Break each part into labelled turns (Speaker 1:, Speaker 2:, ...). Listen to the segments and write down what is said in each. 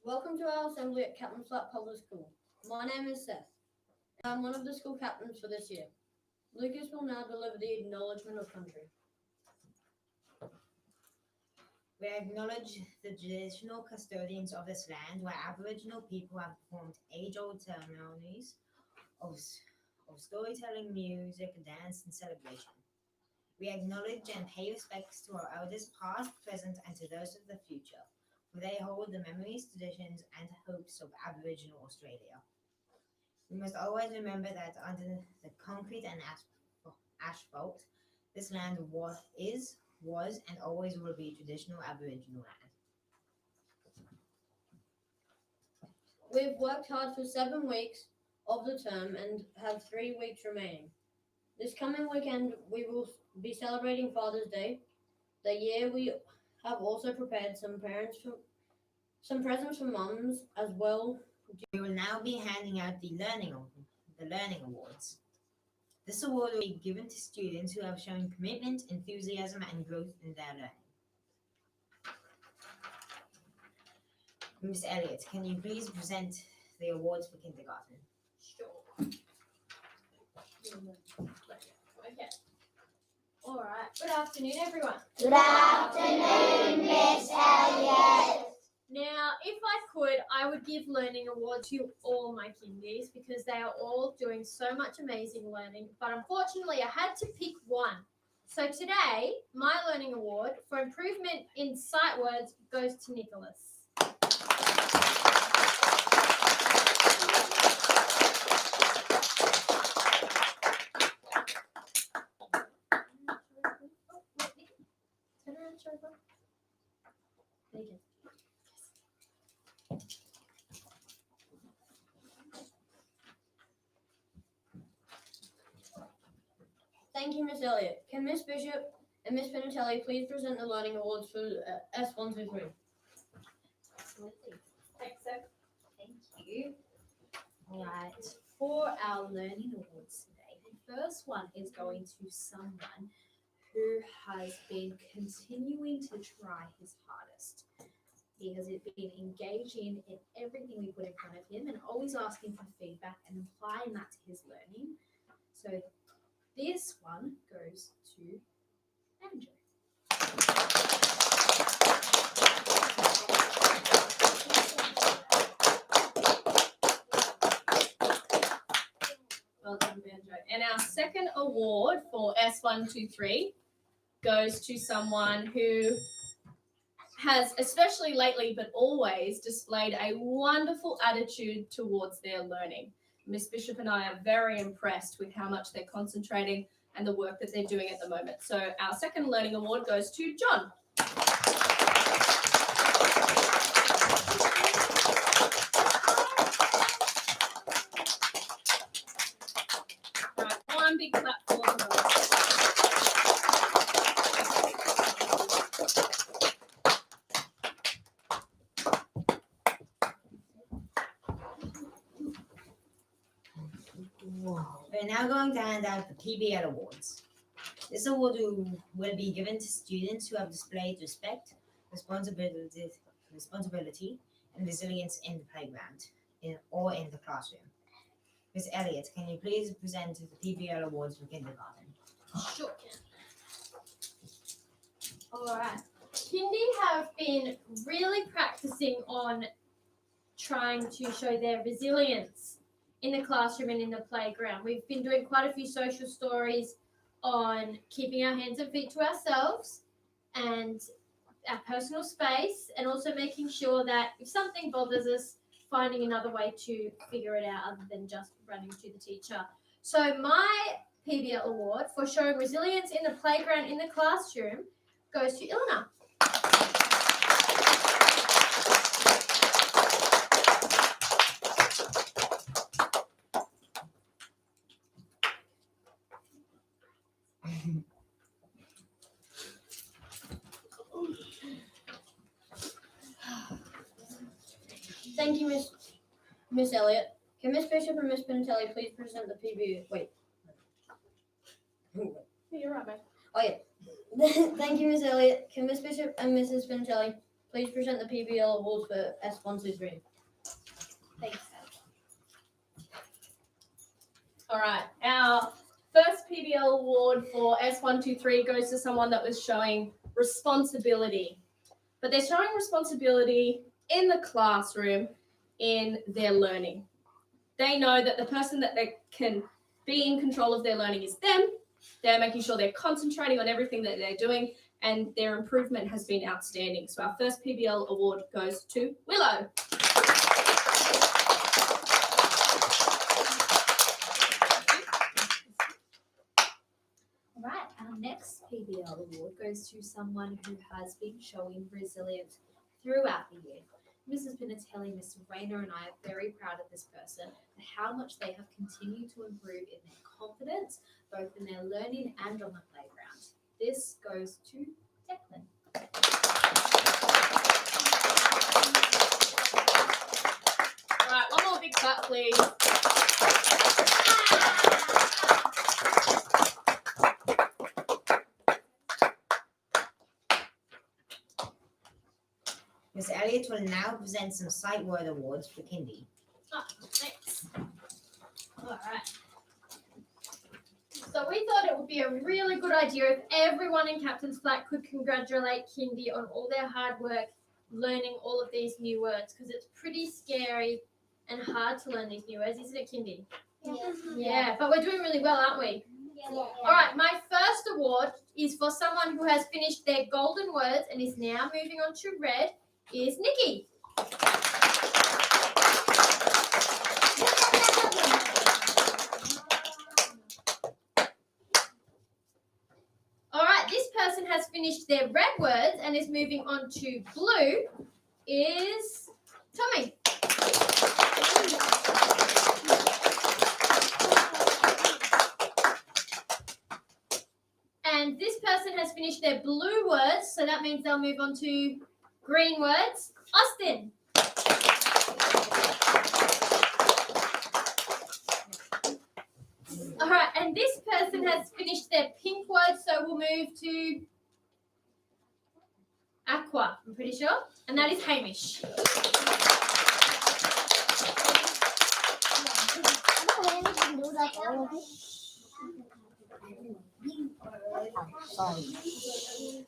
Speaker 1: Welcome to our assembly at Captain Flat Public School. My name is Seth. I'm one of the school captains for this year. Lucas will now deliver the acknowledgement of country.
Speaker 2: We acknowledge the traditional custodians of this land where Aboriginal people have performed age-old ceremonies of storytelling, music, dance, and celebration. We acknowledge and pay respects to our elders past, present, and to those of the future, for they hold the memories, traditions, and hopes of Aboriginal Australia. We must always remember that under the concrete and asphalt, this land was, and always will be traditional Aboriginal land.
Speaker 1: We've worked hard for 7 weeks of the term and have 3 weeks remaining. This coming weekend, we will be celebrating Father's Day. The year we have also prepared some presents for mums as well.
Speaker 2: We will now be handing out the Learning Awards. This award will be given to students who have shown commitment, enthusiasm, and growth in their learning. Ms. Elliott, can you please present the awards for kindergarten?
Speaker 3: Sure. Okay. All right. Good afternoon, everyone.
Speaker 4: Good afternoon, Miss Elliott.
Speaker 3: Now, if I could, I would give learning awards to all my kindies because they are all doing so much amazing learning. But unfortunately, I had to pick one. So today, my learning award for improvement in sight words goes to Nicholas.
Speaker 1: Thank you, Miss Elliott. Can Miss Bishop and Miss Pinatelli please present the learning awards for S1 through 3?
Speaker 3: Thanks, sir.
Speaker 4: Thank you. All right, for our learning awards today, the first one is going to someone who has been continuing to try his hardest. He has been engaging in everything we put in front of him and always asking for feedback and applying that to his learning. So this one goes to Andrew.
Speaker 3: Well done, Banjo. And our second award for S123 goes to someone who has, especially lately but always, displayed a wonderful attitude towards their learning. Miss Bishop and I are very impressed with how much they're concentrating and the work that they're doing at the moment. So our second learning award goes to John. Right, one big clap for them.
Speaker 2: We're now going to hand out the PBL Awards. This award will be given to students who have displayed respect, responsibility, and resilience in the playground or in the classroom. Ms. Elliott, can you please present the PBL Awards for kindergarten?
Speaker 3: Sure. All right. Kindy have been really practicing on trying to show their resilience in the classroom and in the playground. We've been doing quite a few social stories on keeping our hands and feet to ourselves and our personal space, and also making sure that if something bothers us, finding another way to figure it out other than just running to the teacher. So my PBL award for showing resilience in the playground in the classroom goes to Ilona.
Speaker 1: Thank you, Miss Elliott. Can Miss Bishop and Miss Pinatelli please present the PBL? Wait.
Speaker 3: You're right, mate.
Speaker 1: Oh yeah. Thank you, Miss Elliott. Can Miss Bishop and Mrs. Pinatelli please present the PBL awards for S123?
Speaker 4: Thanks.
Speaker 3: All right. Our first PBL award for S123 goes to someone that was showing responsibility. But they're showing responsibility in the classroom in their learning. They know that the person that they can be in control of their learning is them. They're making sure they're concentrating on everything that they're doing, and their improvement has been outstanding. So our first PBL award goes to Willow.
Speaker 4: All right, our next PBL award goes to someone who has been showing resilience throughout the year. Mrs. Pinatelli, Mr. Rayner, and I are very proud of this person and how much they have continued to improve in their confidence, both in their learning and on the playground. This goes to Declan.
Speaker 3: All right, one more big clap, please.
Speaker 2: Miss Elliott will now present some sight word awards for Kindy.
Speaker 3: Oh, thanks. All right. So we thought it would be a really good idea if everyone in Captain's Flat could congratulate Kindy on all their hard work learning all of these new words, because it's pretty scary and hard to learn these new words, isn't it, Kindy? Yeah, but we're doing really well, aren't we? All right, my first award is for someone who has finished their golden words and is now moving on to red, is Nikki. All right, this person has finished their red words and is moving on to blue, is Tommy. And this person has finished their blue words, so that means they'll move on to green words, Austin. All right, and this person has finished their pink words, so we'll move to aqua, I'm pretty sure, and that is Hamish.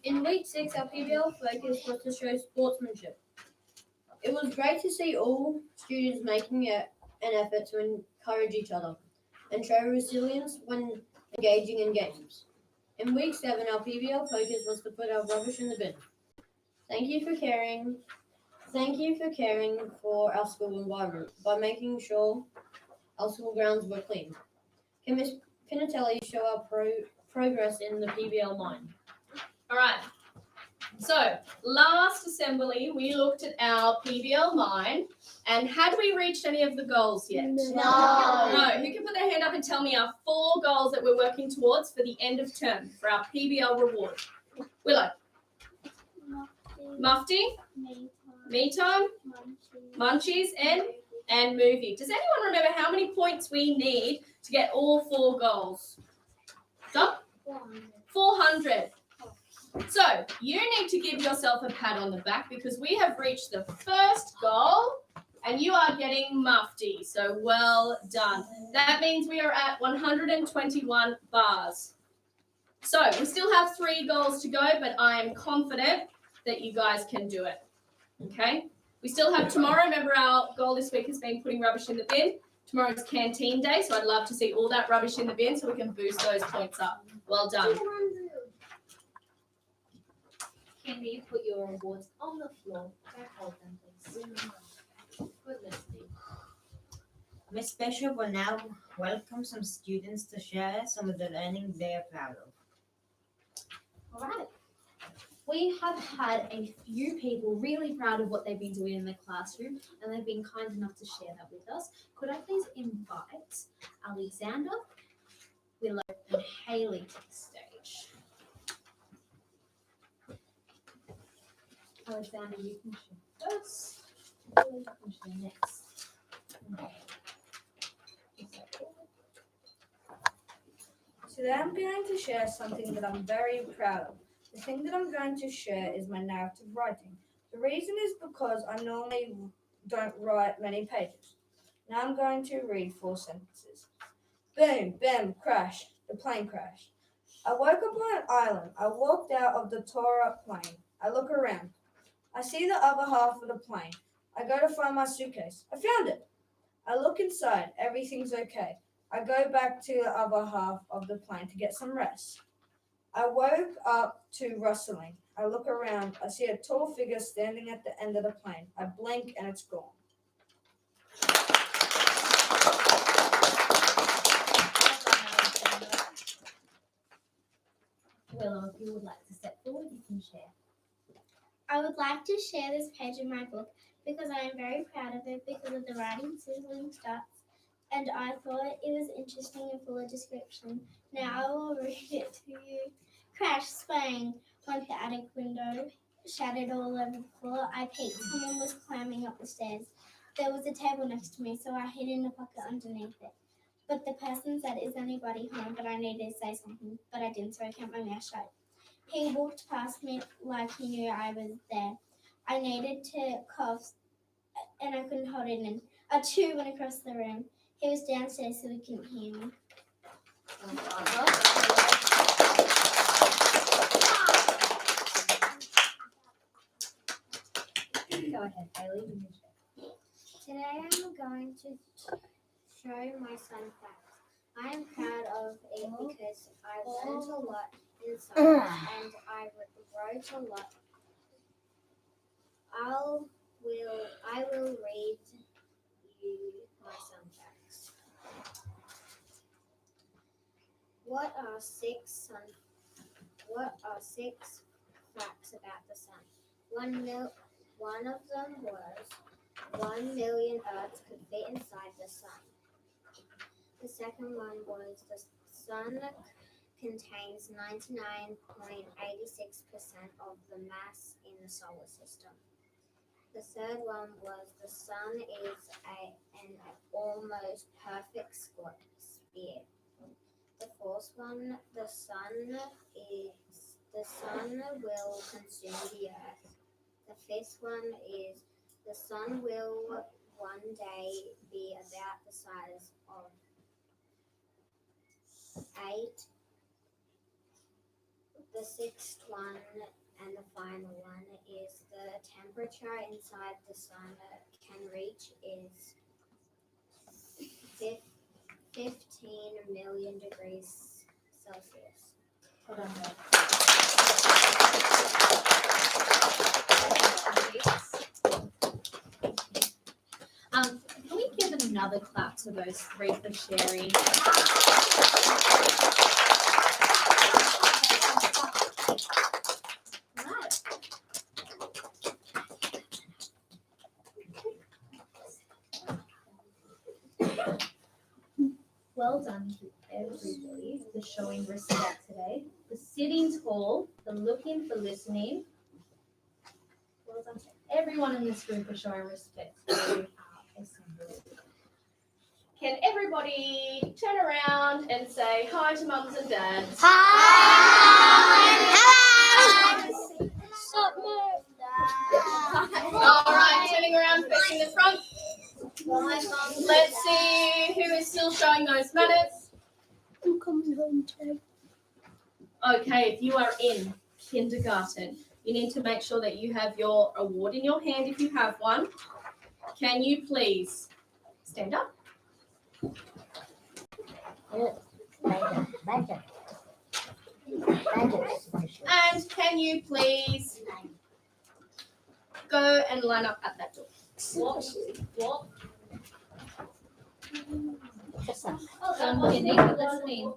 Speaker 1: In week 6, our PBL focus was to show sportsmanship. It was great to see all students making an effort to encourage each other and show resilience when engaging in games. In week 7, our PBL focus was to put our rubbish in the bin. Thank you for caring for our school environment by making sure our school grounds were clean. Can Ms. Pinatelli show our progress in the PBL mine?
Speaker 3: All right. So last assembly, we looked at our PBL mine, and had we reached any of the goals yet? No. Who can put their hand up and tell me our 4 goals that we're working towards for the end of term for our PBL reward? Willow. Mufti. Me time. Munchies and movie. Does anyone remember how many points we need to get all 4 goals? Done? 400. So you need to give yourself a pat on the back because we have reached the first goal and you are getting mufti. So well done. That means we are at 121 bars. So we still have 3 goals to go, but I am confident that you guys can do it. Okay? We still have tomorrow. Remember, our goal this week has been putting rubbish in the bin. Tomorrow's canteen day, so I'd love to see all that rubbish in the bin so we can boost those points up. Well done.
Speaker 4: Can you put your awards on the floor? Don't hold them, please. Good listening.
Speaker 2: Miss Bishop will now welcome some students to share some of the learning they are proud of.
Speaker 4: All right. We have had a few people really proud of what they've been doing in the classroom, and they've been kind enough to share that with us. Could I please invite Alexander, Willow, and Haley to the stage? Alexander, you can share first. Willow, you can share next. Okay.
Speaker 5: Today I'm going to share something that I'm very proud of. The thing that I'm going to share is my narrative writing. The reason is because I normally don't write many pages. Now I'm going to read 4 sentences. Boom, bam, crash. The plane crashed. I woke up on an island. I walked out of the tore up plane. I look around. I see the other half of the plane. I go to find my suitcase. I found it. I look inside. Everything's okay. I go back to the other half of the plane to get some rest. I woke up to rustling. I look around. I see a tall figure standing at the end of the plane. I blink and it's gone.
Speaker 4: Willow, if you would like to step forward, you can share.
Speaker 6: I would like to share this page in my book because I am very proud of it because of the writing, sizzling starts, and I thought it was interesting and full of description. Now I will read it to you. Crash, spang, went the attic window, shattered all over the floor. I peeked, someone was climbing up the stairs. There was a table next to me, so I hid in a pocket underneath it. But the person said, "Is anybody home?" But I needed to say something, but I didn't, so I kept my mouth shut. He walked past me like he knew I was there. I needed to cough, and I couldn't hold it in. A chew went across the room. He was downstairs, so he couldn't hear me.
Speaker 4: Go ahead, Bailey. You can share.
Speaker 6: Today I'm going to show my son facts. I am proud of it because I learned a lot in science and I wrote a lot. I will read you my son facts. What are six facts about the sun? One of them was 1 million Earths could fit inside the sun. The second one was the sun contains 99.86% of the mass in the solar system. The third one was the sun is an almost perfect sphere. The fourth one, the sun will consume the earth. The fifth one is the sun will one day be about the size of 8. The sixth one and the final one is the temperature inside the sun can reach is 15 million degrees Celsius.
Speaker 4: Hold on, Bailey. Can we give another clap to those 3 for sharing? Right. Well done to everybody for showing respect today, for sitting tall, for looking, for listening. Well done to everyone in this room for showing respect to our assembly. Can everybody turn around and say hi to mums and dads? All right, turning around, facing the front. Let's see who is still showing those manners.
Speaker 6: I'm coming home today.
Speaker 4: Okay, if you are in kindergarten, you need to make sure that you have your award in your hand if you have one. Can you please stand up? And can you please go and line up at that door? Walk. Well done, Cindy, for listening.